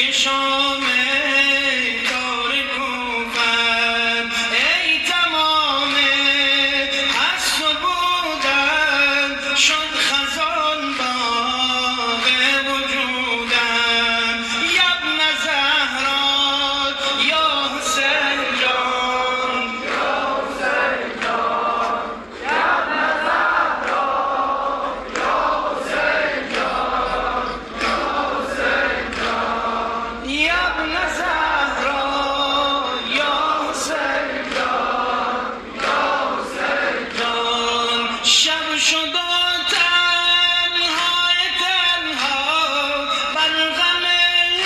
مشک شام دار کوفر ای تمام هست و بودن شد خزان باغ وجودن یا ابن زهرا یا حسین جان یا حسین جان یا ابن زهرا یا حسین جان یا حسین جان یا ابن زهرا یا حسین جان یا حسین جان شب شد و تنهای تنها بر غم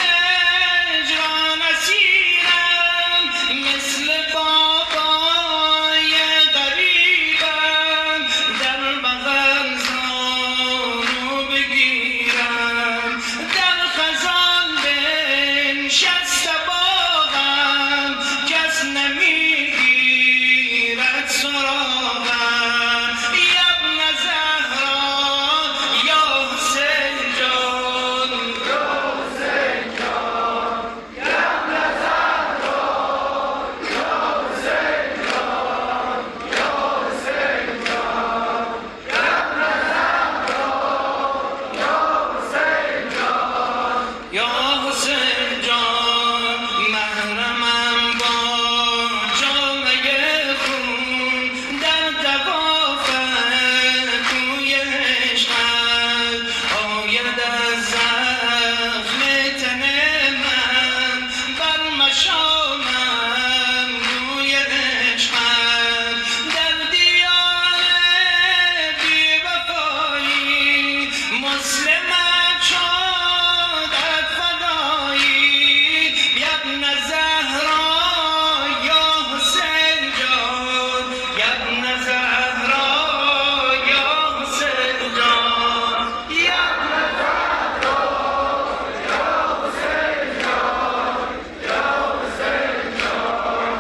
هجران اسیرم مثل بابای غریبم در بغل زانو بگیرم در خزان بنشسته باغم کس نمیگیرد سراغم یا ابن زهرا یا حسین جان یا حسین جان یا ابن زهرا یا حسین جان یا حسین جان یا ابن زهرا یا حسین جان یا حسین جان محرمم با جامعه خون در طواف کوی عشقت آید از زخم تن من بر مشامم روی عشقت در دیار بی وفایی مسلمت شدت فدایی یا ابن زهرا یا حسین جان یا ابن زهرا یا حسین جان یا ابن زهرا یا حسین جان یا حسین جان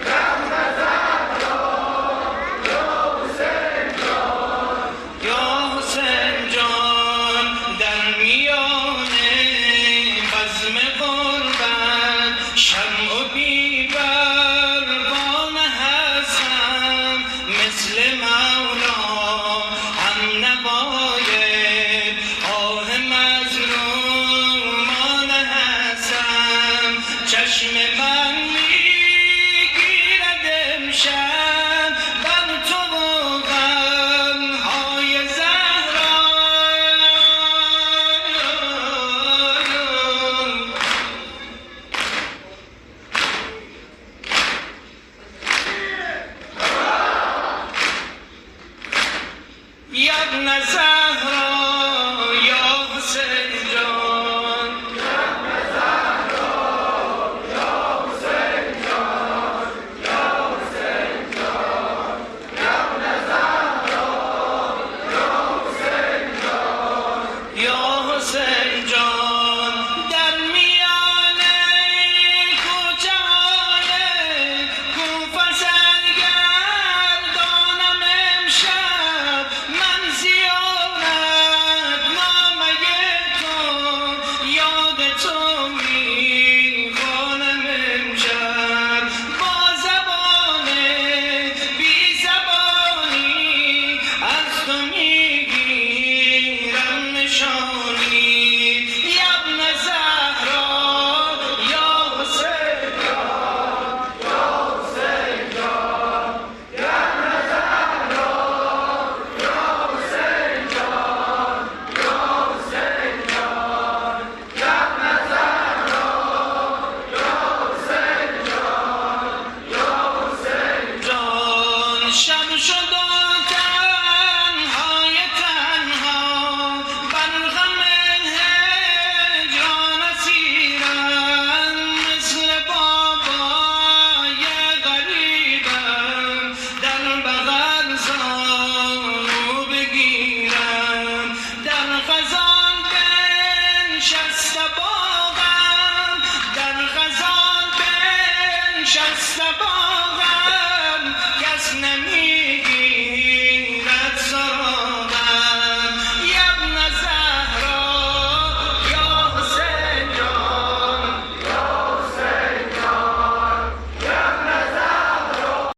یا ابن زهرا یا حسین جان یا حسین جان در میان بزم غربت شمع و بی پروانه هستم مثل مولا هم نوای آه مظلومانه هستم چشم من میگیرد امشب بر تو و غمهای زهرا یا ابن زهرا یا حسین جان یا ابن زهرا یا حسین جان یا حسین جان یا ابن زهرا یا حسین جان یا حسین جان در میان کوچه های کوفه سرگردانم امشب من زیارت نامه تو یاد تو میخوانم امشب با زبان بی زبانی از تو میگیرم نشانی یا ابن زهرا یا حسین جان یا حسین جان یا ابن زهرا یا حسین جان یا حسین جان یا ابن زهرا یا حسین جان یا حسین جان شب شد و تنهای تنها بر غم هجران اسیرم مثل بابای غریبم در بغل زانو بگیرم در خزان بنشسته باغم در خزان بنشسته باغم